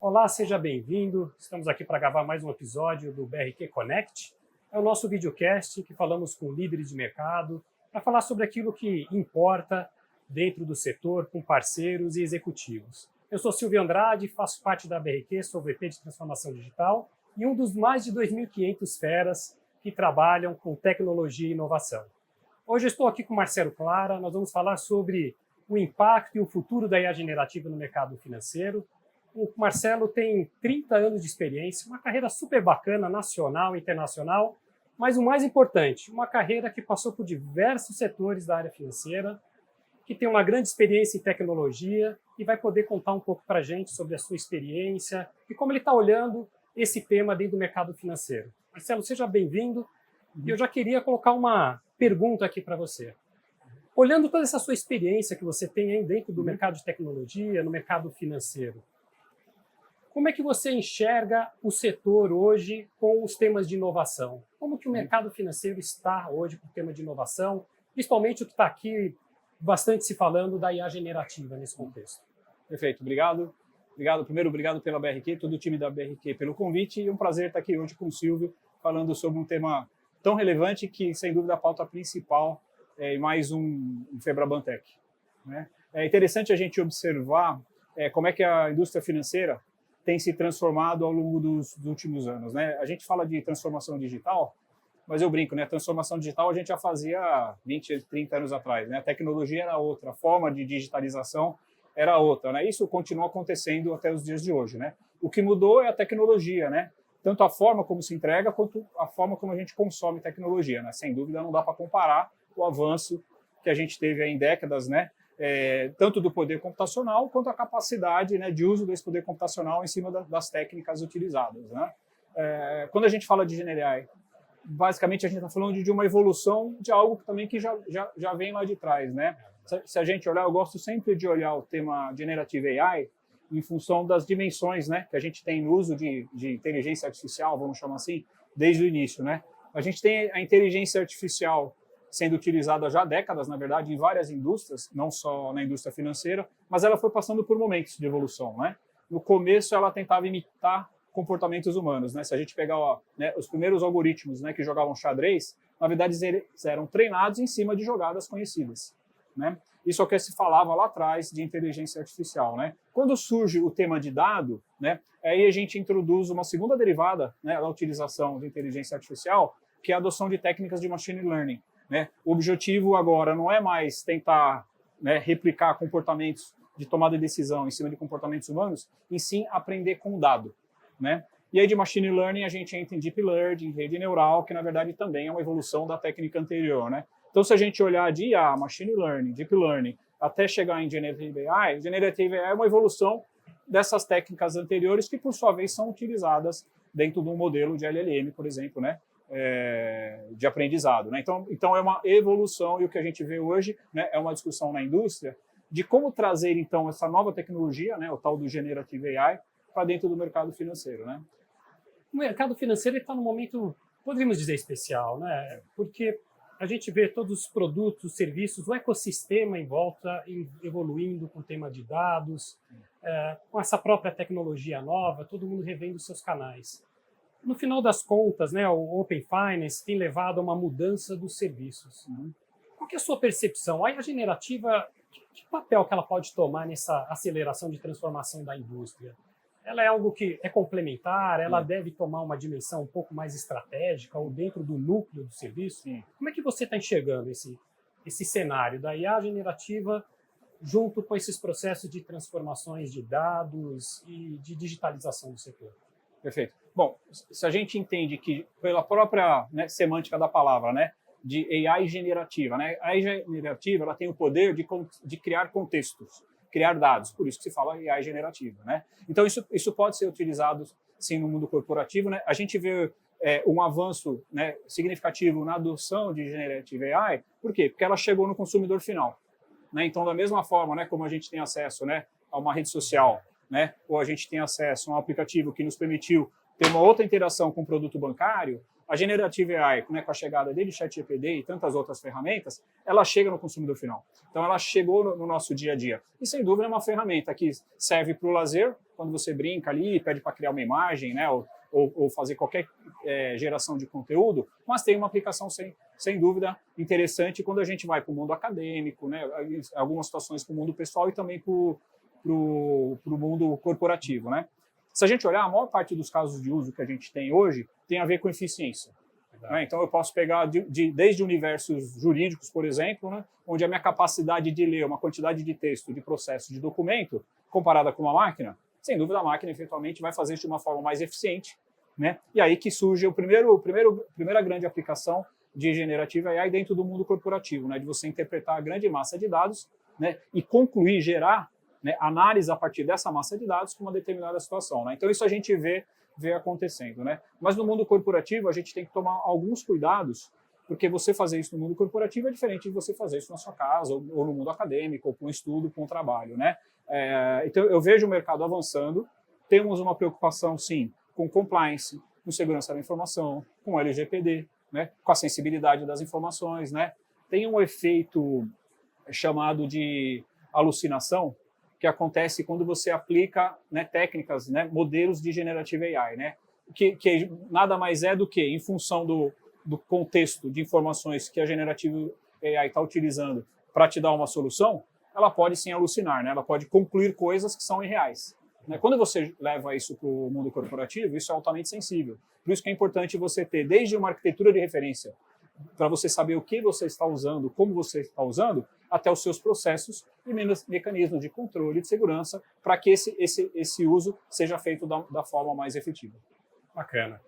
Olá, seja bem-vindo. Estamos aqui para gravar mais um episódio do BRQ Connect. É o nosso videocast que falamos com líderes de mercado para falar sobre aquilo que importa dentro do setor, com parceiros e executivos. Eu sou Silvio Andrade, faço parte da BRQ, sou VP de Transformação Digital e um dos mais de 2.500 feras que trabalham com tecnologia e inovação. Hoje eu estou aqui com o Marcelo Clara, nós vamos falar sobre o impacto e o futuro da IA generativa no mercado financeiro. O Marcelo tem 30 anos de experiência, uma carreira super bacana, nacional e internacional, mas o mais importante, uma carreira que passou por diversos setores da área financeira, que tem uma grande experiência em tecnologia e vai poder contar um pouco para a gente sobre a sua experiência e como ele está olhando esse tema dentro do mercado financeiro. Marcelo, seja bem-vindo. E eu já queria colocar uma pergunta aqui para você. Olhando toda essa sua experiência que você tem aí dentro do mercado de tecnologia, no mercado financeiro, como é que você enxerga o setor hoje com os temas de inovação? Como que o mercado financeiro está hoje com o tema de inovação, principalmente o que está aqui bastante se falando da IA generativa nesse contexto? Perfeito, obrigado. Primeiro, obrigado pela BRQ, todo o time da BRQ pelo convite e um prazer estar aqui hoje com o Silvio falando sobre um tema tão relevante que, sem dúvida, a pauta principal é mais um Febraban-Tech, né? É interessante a gente observar como é que a indústria financeira tem se transformado ao longo dos últimos anos, né? A gente fala de transformação digital, mas eu brinco, né? Transformação digital a gente já fazia 20, 30 anos atrás, né? A tecnologia era outra, a forma de digitalização era outra, né? Isso continua acontecendo até os dias de hoje, né? O que mudou é a tecnologia, né? Tanto a forma como se entrega, quanto a forma como a gente consome tecnologia, né? Sem dúvida não dá para comparar o avanço que a gente teve aí em décadas, né? Tanto do poder computacional quanto a capacidade, né, de uso desse poder computacional em cima das técnicas utilizadas, né? Quando a gente fala de GenAI, basicamente a gente está falando de uma evolução de algo que já vem lá de trás, né? Se a gente olhar, eu gosto sempre de olhar o tema Generative AI em função das dimensões, né, que a gente tem no uso de inteligência artificial, vamos chamar assim, desde o início, né? A gente tem a inteligência artificial sendo utilizada já há décadas, na verdade, em várias indústrias, não só na indústria financeira, mas ela foi passando por momentos de evolução, né? No começo, ela tentava imitar comportamentos humanos, né? Se a gente pegar os primeiros algoritmos, né, que jogavam xadrez, na verdade, eles eram treinados em cima de jogadas conhecidas, né? Isso é o que se falava lá atrás de inteligência artificial, né? Quando surge o tema de dado, né, aí a gente introduz uma segunda derivada, né, da utilização de inteligência artificial, que é a adoção de técnicas de machine learning, né? O objetivo agora não é mais tentar, né, replicar comportamentos de tomada de decisão em cima de comportamentos humanos, e sim aprender com o dado, né? E aí de machine learning a gente entra em deep learning, rede neural, que na verdade também é uma evolução da técnica anterior, né? Então se a gente olhar de IA, machine learning, deep learning, até chegar em generative AI é uma evolução dessas técnicas anteriores que por sua vez são utilizadas dentro de um modelo de LLM, por exemplo, né? De aprendizado, né? Então é uma evolução, e o que a gente vê hoje, né, é uma discussão na indústria de como trazer então essa nova tecnologia, né, o tal do Generative AI, para dentro do mercado financeiro, né? O mercado financeiro está num momento, poderíamos dizer, especial, né? Porque a gente vê todos os produtos, os serviços, o ecossistema em volta evoluindo com o tema de dados, com essa própria tecnologia nova, todo mundo revendo seus canais. No final das contas, né, o Open Finance tem levado a uma mudança dos serviços. Qual que é a sua percepção? A IA generativa, que papel que ela pode tomar nessa aceleração de transformação da indústria? Ela é algo que é complementar? Ela deve tomar uma dimensão um pouco mais estratégica ou dentro do núcleo do serviço? Como é que você está enxergando esse cenário da IA generativa junto com esses processos de transformações de dados e de digitalização do setor? Perfeito. Bom, se a gente entende que pela própria, né, semântica da palavra, né, de AI generativa, né, a AI generativa ela tem o poder de criar contextos, criar dados, por isso que se fala AI generativa, né? Então isso pode ser utilizado sim no mundo corporativo, né? A gente vê um avanço, né, significativo na adoção de generative AI, por quê? Porque ela chegou no consumidor final, né? Então da mesma forma, né, como a gente tem acesso, né, a uma rede social, né, ou a gente tem acesso a um aplicativo que nos permitiu ter uma outra interação com o produto bancário, a Generative AI, né, com a chegada dele, ChatGPT e tantas outras ferramentas, ela chega no consumidor final. Então, ela chegou no nosso dia a dia. E, sem dúvida, é uma ferramenta que serve para o lazer, quando você brinca ali, pede para criar uma imagem, né, ou fazer qualquer geração de conteúdo, mas tem uma aplicação sem dúvida interessante quando a gente vai para o mundo acadêmico, né, algumas situações para o mundo pessoal e também para o mundo corporativo, né? Se a gente olhar, a maior parte dos casos de uso que a gente tem hoje tem a ver com eficiência. Né? Então, eu posso pegar desde universos jurídicos, por exemplo, né, onde a minha capacidade de ler uma quantidade de texto, de processo, de documento, comparada com uma máquina, sem dúvida a máquina, eventualmente, vai fazer isso de uma forma mais eficiente. Né? E aí que surge a primeira grande aplicação de Generative AI dentro do mundo corporativo, né, de você interpretar a grande massa de dados, né, e concluir, gerar, né, análise a partir dessa massa de dados para uma determinada situação. Né? Então, isso a gente vê acontecendo. Né? Mas no mundo corporativo, a gente tem que tomar alguns cuidados, porque você fazer isso no mundo corporativo é diferente de você fazer isso na sua casa, ou no mundo acadêmico, ou com um estudo, com um trabalho. Né? Então, eu vejo o mercado avançando, temos uma preocupação, sim, com compliance, com segurança da informação, com LGPD, né? Com a sensibilidade das informações. Né? Tem um efeito chamado de alucinação, que acontece quando você aplica, né, técnicas, né, modelos de Generative AI, né, que nada mais é do que, em função do contexto de informações que a Generative AI está utilizando para te dar uma solução, ela pode sim alucinar, né, ela pode concluir coisas que são irreais. Né? Quando você leva isso para o mundo corporativo, isso é altamente sensível. Por isso que é importante você ter desde uma arquitetura de referência, para você saber o que você está usando, como você está usando, até os seus processos e mecanismos de controle e de segurança para que esse uso seja feito da forma mais efetiva. Bacana.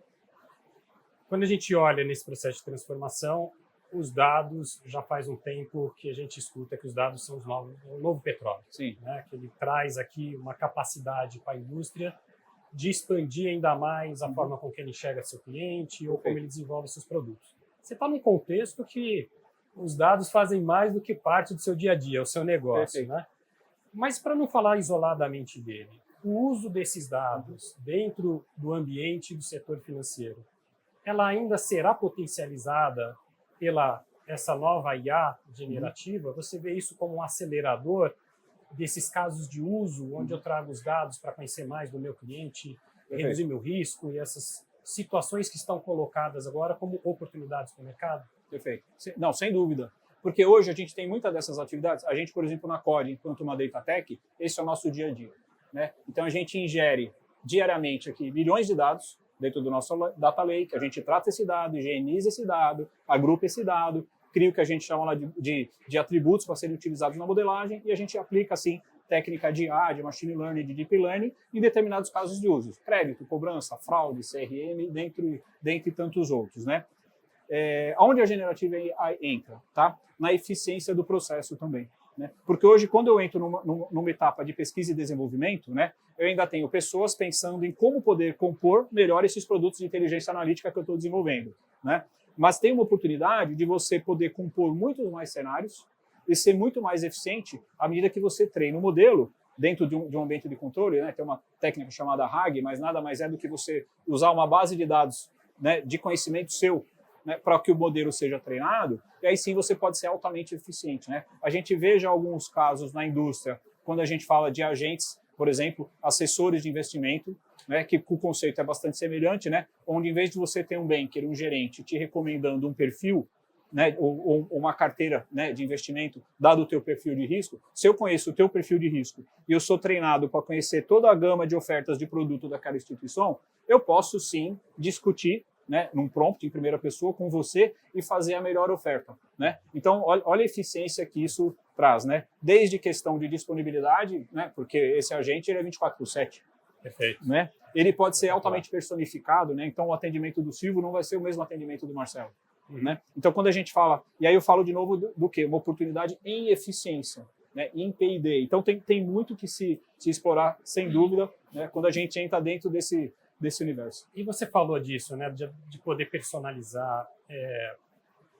Quando a gente olha nesse processo de transformação, os dados, já faz um tempo que a gente escuta que os dados são o novo petróleo. Sim. Né? Que ele traz aqui uma capacidade para a indústria de expandir ainda mais a forma com que ele enxerga seu cliente ou como ele desenvolve seus produtos. Você está num contexto que os dados fazem mais do que parte do seu dia a dia, o seu negócio. Né? Mas, para não falar isoladamente dele, o uso desses dados dentro do ambiente do setor financeiro, ela ainda será potencializada pela essa nova IA generativa? Você vê isso como um acelerador desses casos de uso, onde eu trago os dados para conhecer mais do meu cliente, reduzir meu risco e essas situações que estão colocadas agora como oportunidades para o mercado? Perfeito. Não, sem dúvida. Porque hoje a gente tem muitas dessas atividades. A gente, por exemplo, na Core, enquanto uma Data Tech, esse é o nosso dia a dia. Né? Então, a gente ingere diariamente aqui milhões de dados dentro do nosso Data Lake, a gente trata esse dado, higieniza esse dado, agrupa esse dado, cria o que a gente chama lá de atributos para serem utilizados na modelagem e a gente aplica, assim, técnica de IA, de Machine Learning, de Deep Learning em determinados casos de uso. Crédito, cobrança, fraude, CRM, dentre tantos outros. Né? Onde a Generative AI entra? Tá? Na eficiência do processo também. Né? Porque hoje, quando eu entro numa etapa de pesquisa e desenvolvimento, né, eu ainda tenho pessoas pensando em como poder compor melhor esses produtos de inteligência analítica que eu estou desenvolvendo. Né? Mas tem uma oportunidade de você poder compor muitos mais cenários e ser muito mais eficiente à medida que você treina o modelo dentro de um ambiente de controle. Né? Tem uma técnica chamada RAG, mas nada mais é do que você usar uma base de dados, né, de conhecimento seu, né, para que o modelo seja treinado, e aí sim você pode ser altamente eficiente. Né? A gente vê já alguns casos na indústria, quando a gente fala de agentes, por exemplo, assessores de investimento, né, que o conceito é bastante semelhante, né, onde em vez de você ter um banker, um gerente, te recomendando um perfil, né, ou uma carteira, né, de investimento, dado o teu perfil de risco, se eu conheço o teu perfil de risco e eu sou treinado para conhecer toda a gama de ofertas de produto daquela instituição, eu posso sim discutir, né, num prompt em primeira pessoa com você e fazer a melhor oferta. Né? Então, olha a eficiência que isso traz. Né? Desde questão de disponibilidade, né, porque esse agente ele é 24/7. Perfeito. Né? Ele pode ser altamente personificado, né? Então o atendimento do Silvio não vai ser o mesmo atendimento do Marcelo. Né? Então, quando a gente fala, e aí eu falo de novo do quê? Uma oportunidade em eficiência, né? Em P&D. Então tem muito que se explorar, sem dúvida, né? Quando a gente entra dentro desse universo. E você falou disso, né, de poder personalizar,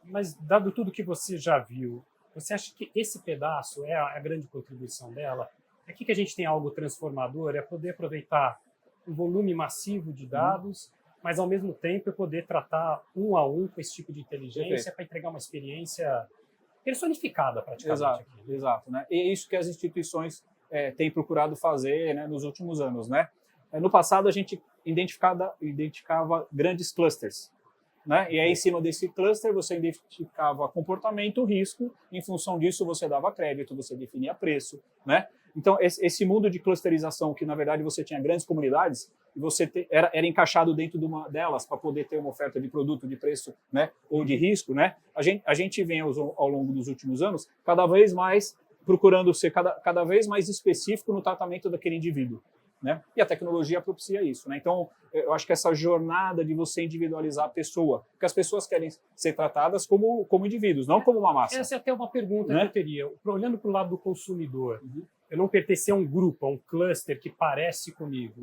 mas dado tudo que você já viu, você acha que esse pedaço é a grande contribuição dela? Aqui que a gente tem algo transformador, é poder aproveitar um volume massivo de dados, mas ao mesmo tempo é poder tratar um a um com esse tipo de inteligência para entregar uma experiência personificada praticamente. Exato, né? E é isso que as instituições tem procurado fazer, né, nos últimos anos, né? No passado, a gente identificava grandes clusters, né? E aí, em cima desse cluster, você identificava comportamento, risco, em função disso, você dava crédito, você definia preço, né? Então, esse mundo de clusterização, que na verdade você tinha grandes comunidades, e você era encaixado dentro de uma delas para poder ter uma oferta de produto, de preço, né, ou de risco, né? A gente vem ao longo dos últimos anos cada vez mais procurando ser cada vez mais específico no tratamento daquele indivíduo, né? E a tecnologia propicia isso, né? Então, eu acho que essa jornada de você individualizar a pessoa, porque as pessoas querem ser tratadas como indivíduos, não como uma massa. Essa é até uma pergunta, né, que eu teria. Olhando para o lado do consumidor, eu não pertencer a um grupo, a um cluster que parece comigo,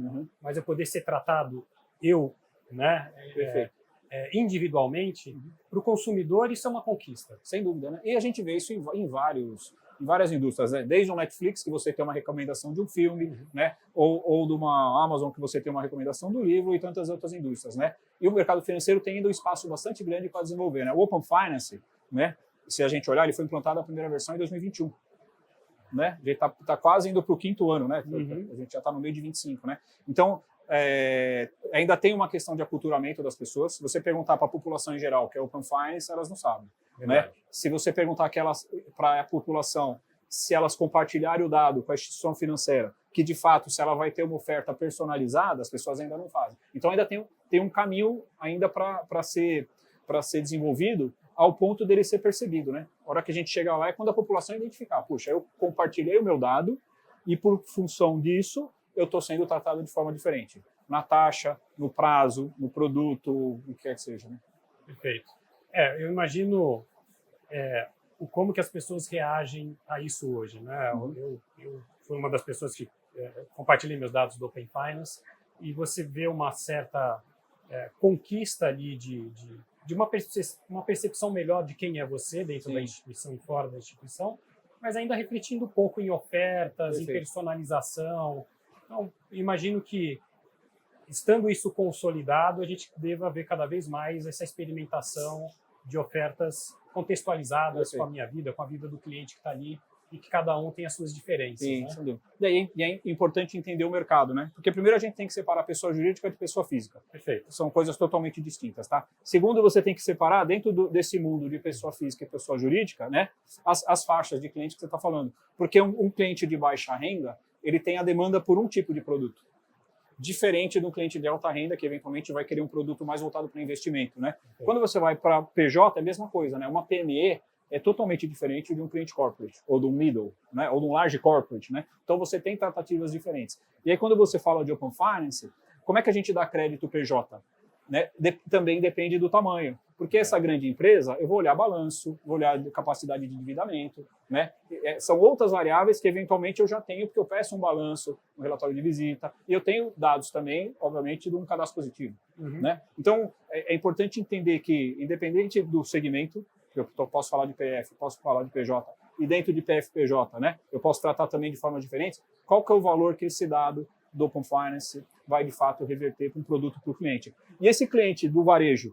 mas eu poder ser tratado né, individualmente, para o consumidor isso é uma conquista. Sem dúvida, né? E a gente vê isso em várias indústrias, né? Desde o Netflix, que você tem uma recomendação de um filme, né? Ou de uma Amazon, que você tem uma recomendação do livro, e tantas outras indústrias, né? E o mercado financeiro tem ainda um espaço bastante grande para desenvolver, né? O Open Finance, né? Se a gente olhar, ele foi implantado a primeira versão em 2021. Né? A gente está quase indo para o 5º ano, né? A gente já está no meio de 25, né? Então, ainda tem uma questão de aculturamento das pessoas. Se você perguntar para a população em geral, que é Open Finance, elas não sabem. Né? Se você perguntar para a população se elas compartilharem o dado com a instituição financeira, que de fato, se ela vai ter uma oferta personalizada, as pessoas ainda não fazem. Então, ainda tem um caminho ainda para ser desenvolvido, ao ponto dele ser percebido, né? A hora que a gente chega lá é quando a população identificar, puxa, eu compartilhei o meu dado e por função disso eu estou sendo tratado de forma diferente, na taxa, no prazo, no produto, o que quer que seja, né? Perfeito. Eu imagino como que as pessoas reagem a isso hoje, né? Eu fui uma das pessoas que compartilhei meus dados do Open Finance e você vê uma certa conquista ali de uma percepção melhor de quem é você dentro da instituição e fora da instituição, mas ainda refletindo um pouco em ofertas, em personalização. Então, imagino que, estando isso consolidado, a gente deva ver cada vez mais essa experimentação de ofertas contextualizadas com a minha vida, com a vida do cliente que está ali, e que cada um tem as suas diferenças. Sim, né? E é importante entender o mercado, né? Porque primeiro a gente tem que separar a pessoa jurídica de pessoa física. Perfeito. São coisas totalmente distintas, tá? Segundo, você tem que separar dentro desse mundo de pessoa física e pessoa jurídica, né? As faixas de cliente que você está falando. Porque um cliente de baixa renda, ele tem a demanda por um tipo de produto, diferente de um cliente de alta renda que eventualmente vai querer um produto mais voltado para investimento, né? Quando você vai para PJ, é a mesma coisa, né? Uma PME é totalmente diferente de um cliente corporate, ou de um middle, né? Ou de um large corporate, né? Então você tem tratativas diferentes. E aí quando você fala de Open Finance, como é que a gente dá crédito PJ? Né? Também depende do tamanho. Porque essa grande empresa, eu vou olhar balanço, vou olhar capacidade de endividamento, né? São outras variáveis que eventualmente eu já tenho, porque eu peço um balanço, um relatório de visita, e eu tenho dados também, obviamente, de um cadastro positivo. Né? Então, é importante entender que, independente do segmento, eu posso falar de PF, posso falar de PJ, e dentro de PF-PJ, né, eu posso tratar também de forma diferente, qual que é o valor que esse dado do Open Finance vai, de fato, reverter para um produto para o cliente. E esse cliente do varejo,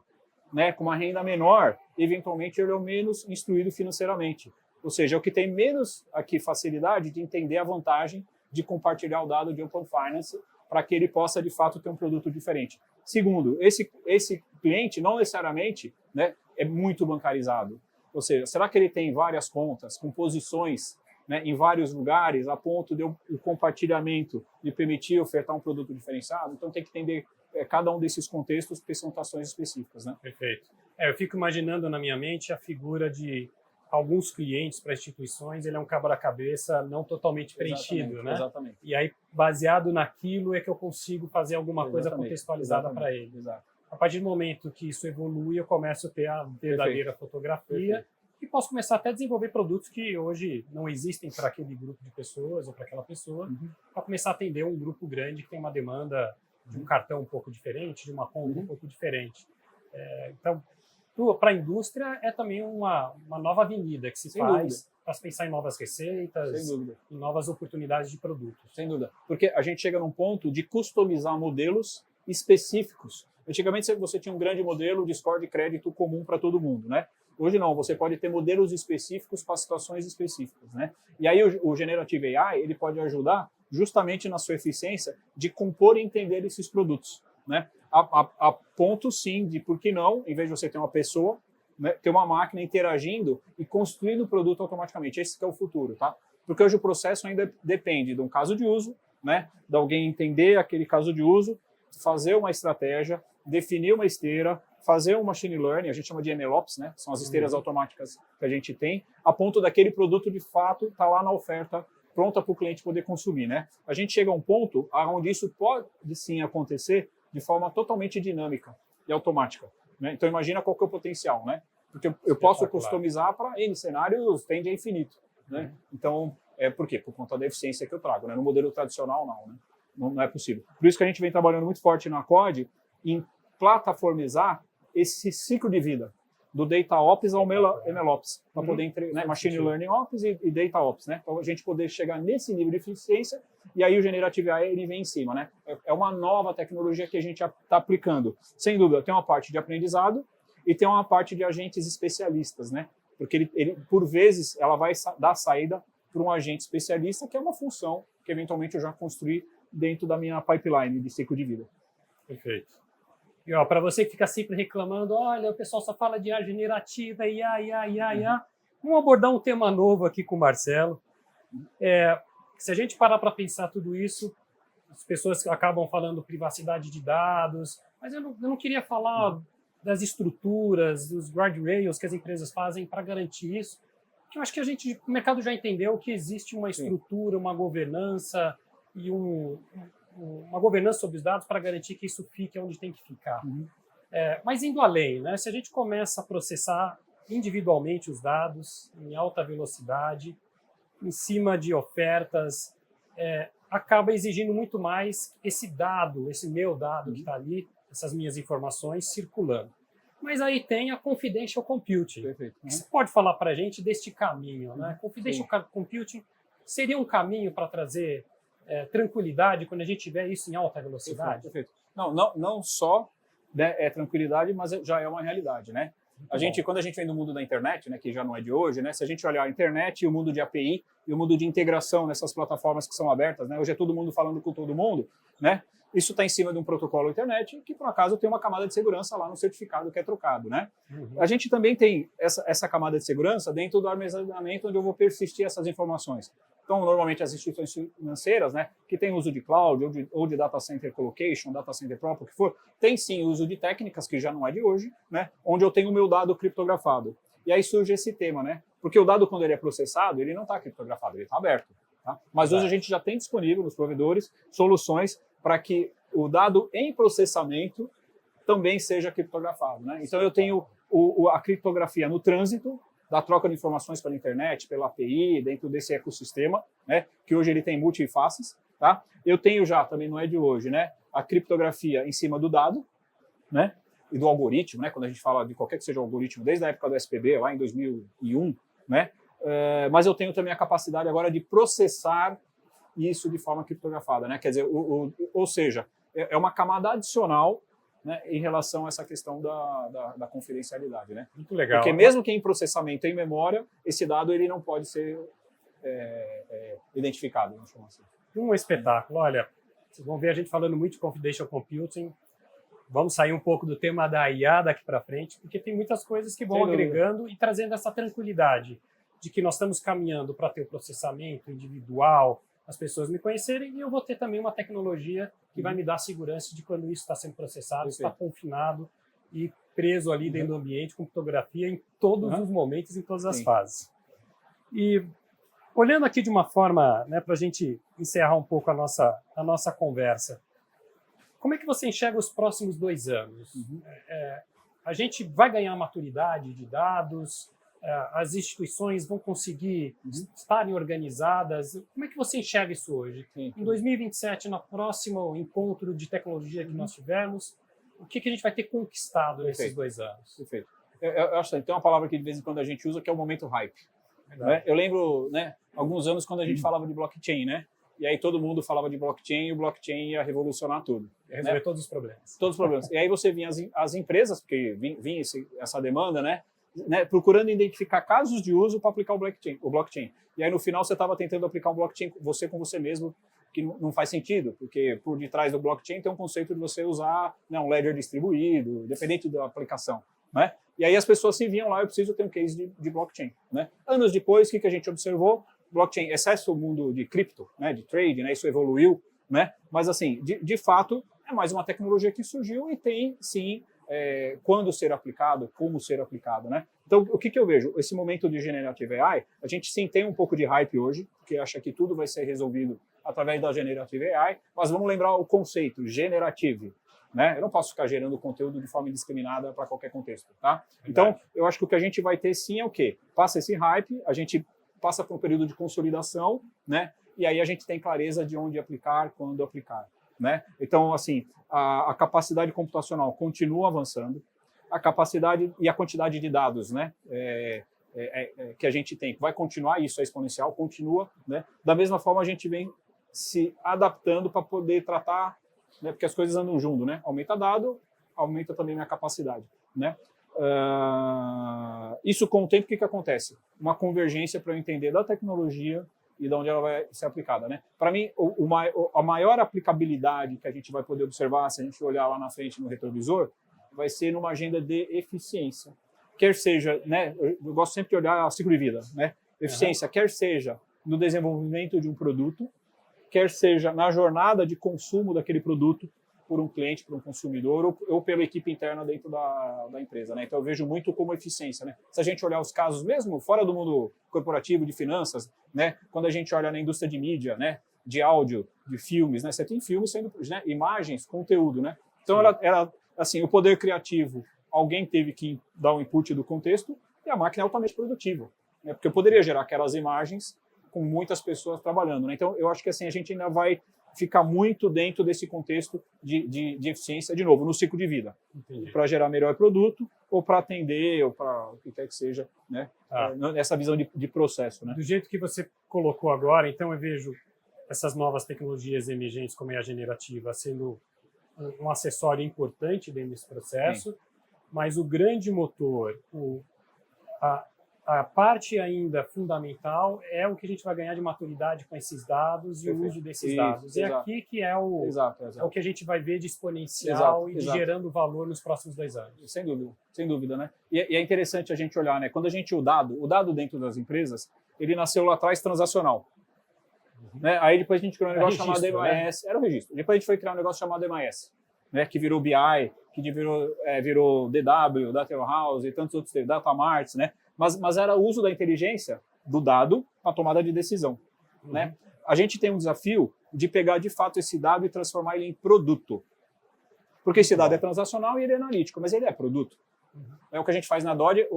né, com uma renda menor, eventualmente ele é o menos instruído financeiramente. Ou seja, é o que tem menos aqui facilidade de entender a vantagem de compartilhar o dado de Open Finance para que ele possa, de fato, ter um produto diferente. Segundo, esse cliente não necessariamente, né, é muito bancarizado. Ou seja, será que ele tem várias contas com posições, né, em vários lugares a ponto de o compartilhamento lhe permitir ofertar um produto diferenciado? Então tem que entender cada um desses contextos, porque são situações específicas, né? Perfeito. Eu fico imaginando na minha mente a figura de alguns clientes para instituições, ele é um quebra-cabeça não totalmente preenchido, né? Exatamente. E aí, baseado naquilo, é que eu consigo fazer alguma coisa contextualizada para ele. Exato. A partir do momento que isso evolui, eu começo a ter a verdadeira fotografia e posso começar até a desenvolver produtos que hoje não existem para aquele grupo de pessoas ou para aquela pessoa, para começar a atender um grupo grande que tem uma demanda de um cartão um pouco diferente, de uma conta um pouco diferente. Então, para a indústria é também uma nova avenida que se faz para se pensar em novas receitas, em novas oportunidades de produtos. Sem dúvida. Porque a gente chega num ponto de customizar modelos específicos. Antigamente você tinha um grande modelo de score de crédito comum para todo mundo, né? Hoje não, você pode ter modelos específicos para situações específicas, né? E aí o Generative AI, ele pode ajudar justamente na sua eficiência de compor e entender esses produtos, né? A ponto, sim, de por que não, em vez de você ter uma pessoa, né, ter uma máquina interagindo e construindo o produto automaticamente. Esse que é o futuro, tá? Porque hoje o processo ainda depende de um caso de uso, né? De alguém entender aquele caso de uso, fazer uma estratégia, definir uma esteira, fazer um machine learning, a gente chama de MLOps, né? São as esteiras automáticas que a gente tem, a ponto daquele produto de fato estar lá na oferta, pronta para o cliente poder consumir, né? A gente chega a um ponto onde isso pode sim acontecer de forma totalmente dinâmica e automática, né? Então imagina qual que é o potencial, né? Porque eu posso customizar para N cenários, tende a infinito, né? Então, por quê? Por conta da eficiência que eu trago, né? No modelo tradicional, não, né? Não é possível. Por isso que a gente vem trabalhando muito forte na COD em plataformizar esse ciclo de vida do Data Ops ao MLOps, para poder né, Machine Learning Ops e Data Ops, né? Para a gente poder chegar nesse nível de eficiência e aí o Generative AI ele vem em cima, né? É uma nova tecnologia que a gente está aplicando. Sem dúvida, tem uma parte de aprendizado e tem uma parte de agentes especialistas, né? Porque ele por vezes, ela vai dar saída para um agente especialista, que é uma função que eventualmente eu já construí dentro da minha pipeline de ciclo de vida. Perfeito. E para você que fica sempre reclamando, olha, o pessoal só fala de IA generativa, IA. Vamos abordar um tema novo aqui com o Marcelo. Se a gente parar para pensar tudo isso, as pessoas acabam falando privacidade de dados, mas eu não queria falar das estruturas, dos guardrails que as empresas fazem para garantir isso, que eu acho que o mercado já entendeu que existe uma estrutura, uma governança e uma governança sobre os dados para garantir que isso fique onde tem que ficar. Mas indo além, né? Se a gente começa a processar individualmente os dados em alta velocidade, em cima de ofertas, acaba exigindo muito mais esse meu dado que está ali, essas minhas informações circulando. Mas aí tem a confidential computing. Perfeito. Você pode falar para a gente deste caminho, né? Confidential computing seria um caminho para trazer tranquilidade quando a gente tiver isso em alta velocidade? Perfeito. Não só, né, tranquilidade, mas já é uma realidade, né? Quando a gente vem do mundo da internet, né, que já não é de hoje, né, se a gente olhar a internet e o mundo de API e o mundo de integração nessas plataformas que são abertas, né, hoje é todo mundo falando com todo mundo, né? Isso está em cima de um protocolo internet que, por acaso, tem uma camada de segurança lá no certificado que é trocado, né? A gente também tem essa camada de segurança dentro do armazenamento onde eu vou persistir essas informações. Então, normalmente, as instituições financeiras, né, que têm uso de cloud ou de data center colocation, data center próprio, o que for, tem sim uso de técnicas, que já não é de hoje, né, onde eu tenho o meu dado criptografado. E aí surge esse tema, né? Porque o dado, quando ele é processado, ele não está criptografado, ele está aberto. Tá? Mas hoje a gente já tem disponível nos provedores soluções para que o dado em processamento também seja criptografado, né? Então, eu tenho a criptografia no trânsito, da troca de informações pela internet, pela API, dentro desse ecossistema, né, que hoje ele tem multifaces, tá? Eu tenho já, também não é de hoje, né, a criptografia em cima do dado, né, e do algoritmo, né, quando a gente fala de qualquer que seja o algoritmo, desde a época do SPB, lá em 2001, né, mas eu tenho também a capacidade agora de processar isso de forma criptografada, né, quer dizer, ou seja, é uma camada adicional, né, em relação a essa questão da confidencialidade, né? Muito legal. Porque mesmo que em processamento, em memória, esse dado ele não pode ser identificado, vamos chamar assim. Um espetáculo. Olha, vocês vão ver a gente falando muito de confidential computing. Vamos sair um pouco do tema da IA daqui para frente, porque tem muitas coisas que vão agregando e trazendo essa tranquilidade de que nós estamos caminhando para ter o processamento individual, as pessoas me conhecerem, e eu vou ter também uma tecnologia que vai me dar segurança de quando isso está sendo processado, está confinado e preso ali dentro do ambiente com criptografia em todos os momentos, em todas as fases. E olhando aqui de uma forma, né, para a gente encerrar um pouco a nossa conversa, como é que você enxerga os próximos 2 anos? A gente vai ganhar maturidade de dados? As instituições vão conseguir estarem organizadas? Como é que você enxerga isso hoje? Em 2027, no próximo encontro de tecnologia que nós tivermos, o que a gente vai ter conquistado nesses 2 anos? Perfeito. Eu acho que tem uma palavra que de vez em quando a gente usa, que é o momento hype. Né? Eu lembro, né, alguns anos quando a gente falava de blockchain, né? E aí todo mundo falava de blockchain e o blockchain ia revolucionar tudo. Resolver todos os problemas. Todos os problemas. E aí você vinha as empresas, porque vinha essa demanda, né? né, procurando identificar casos de uso para aplicar o blockchain. E aí no final você estava tentando aplicar um blockchain você com você mesmo, que não faz sentido, porque por detrás do blockchain tem um conceito de você usar, né, um ledger distribuído, independente da aplicação, né? E aí as pessoas se viam lá, eu preciso ter um case de blockchain, né? Anos depois, o que a gente observou? Blockchain, excesso o mundo de cripto, né, de trade, né, isso evoluiu, né? Mas assim, de fato, é mais uma tecnologia que surgiu e tem, sim, quando ser aplicado, como ser aplicado, né? Então, o que eu vejo? Esse momento de Generative AI, a gente sim tem um pouco de hype hoje, porque acha que tudo vai ser resolvido através da Generative AI, mas vamos lembrar o conceito, generative, né? Eu não posso ficar gerando conteúdo de forma indiscriminada para qualquer contexto, tá? Então, eu acho que o que a gente vai ter sim é o quê? Passa esse hype, a gente passa por um período de consolidação, né? E aí a gente tem clareza de onde aplicar, quando aplicar, né? Então, assim, a capacidade computacional continua avançando, a capacidade e a quantidade de dados, né? Que a gente tem, vai continuar, isso é exponencial, continua, né? Da mesma forma, a gente vem se adaptando para poder tratar, né? Porque as coisas andam junto, né? Aumenta dado, aumenta também minha capacidade, né? Isso com o tempo, o que acontece? Uma convergência para eu entender da tecnologia e de onde ela vai ser aplicada, né? Para mim, a maior aplicabilidade que a gente vai poder observar, se a gente olhar lá na frente no retrovisor, vai ser numa agenda de eficiência. Quer seja, né? Eu gosto sempre de olhar o ciclo de vida, né? Eficiência, quer seja no desenvolvimento de um produto, quer seja na jornada de consumo daquele produto por um cliente, por um consumidor ou pela equipe interna dentro da empresa, né? Então eu vejo muito como eficiência, né? Se a gente olhar os casos mesmo fora do mundo corporativo de finanças, né? Quando a gente olha na indústria de mídia, né? De áudio, de filmes, né? Você tem filmes sendo, né? Imagens, conteúdo, né? Então era assim, o poder criativo, alguém teve que dar o input do contexto e a máquina é altamente produtiva, né? Porque eu poderia gerar aquelas imagens com muitas pessoas trabalhando, né? Então eu acho que assim a gente ainda vai ficar muito dentro desse contexto de eficiência, de novo, no ciclo de vida, para gerar melhor produto ou para atender ou para o que quer que seja, né? Nessa visão de processo, né? Do jeito que você colocou agora, então eu vejo essas novas tecnologias emergentes como é a generativa sendo um acessório importante dentro desse processo, mas o grande motor, a parte ainda fundamental é o que a gente vai ganhar de maturidade com esses dados e o uso desses dados. É aqui que é o que a gente vai ver de exponencial e de gerando valor nos próximos 2 anos. Sem dúvida, né? E é interessante a gente olhar, né? Quando a gente o dado dentro das empresas, ele nasceu lá atrás transacional. Né? Aí depois a gente criou um negócio chamado MIS, era o registro. Depois a gente foi criar um negócio chamado MIS, né? Que virou BI, que virou DW, Data Warehouse e tantos outros, Data Marts, né? Mas era o uso da inteligência do dado para tomada de decisão, né? A gente tem um desafio de pegar de fato esse dado e transformar ele em produto. Porque esse dado é transacional e ele é analítico, mas ele é produto. É o que a gente faz na DOD,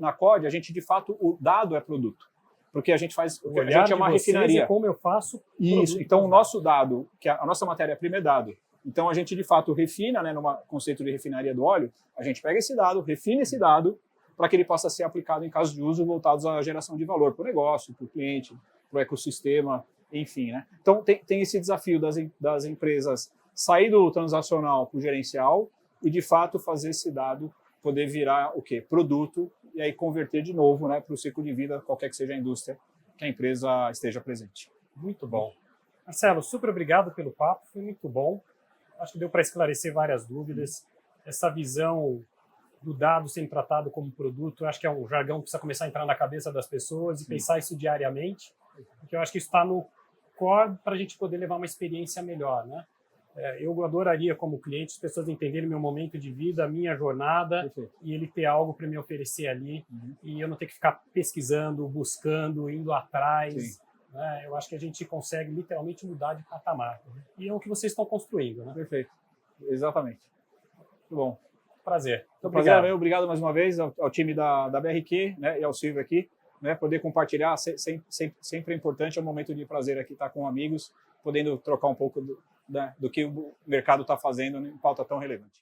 na COD, a gente de fato, o dado é produto. Porque a gente faz, a gente é uma refinaria. Como eu faço isso. Então o nosso dado, que a nossa matéria-prima é dado. Então a gente de fato refina, né, num conceito de refinaria do óleo, a gente pega esse dado, refina esse dado para que ele possa ser aplicado em casos de uso voltados à geração de valor para o negócio, para o cliente, para o ecossistema, enfim, né? Então tem esse desafio das empresas sair do transacional para o gerencial e de fato fazer esse dado poder virar o quê? Produto e aí converter de novo, né, para o ciclo de vida, qualquer que seja a indústria que a empresa esteja presente. Muito bom. Marcelo, super obrigado pelo papo, foi muito bom. Acho que deu para esclarecer várias dúvidas. Essa visão do dado sendo tratado como produto, eu acho que é um jargão que precisa começar a entrar na cabeça das pessoas e pensar isso diariamente, porque eu acho que isso está no core para a gente poder levar uma experiência melhor, né? Eu adoraria, como cliente, as pessoas entenderem meu momento de vida, a minha jornada, e ele ter algo para me oferecer ali, e eu não ter que ficar pesquisando, buscando, indo atrás. Né? Eu acho que a gente consegue literalmente mudar de patamar. E é o que vocês estão construindo. Né? Perfeito. Exatamente. Muito bom. Prazer. Então, obrigado mais uma vez ao time da BRQ, né, e ao Silvio aqui, né, poder compartilhar, sempre é importante, é um momento de prazer aqui estar com amigos, podendo trocar um pouco do que o mercado está fazendo em pauta tão relevante.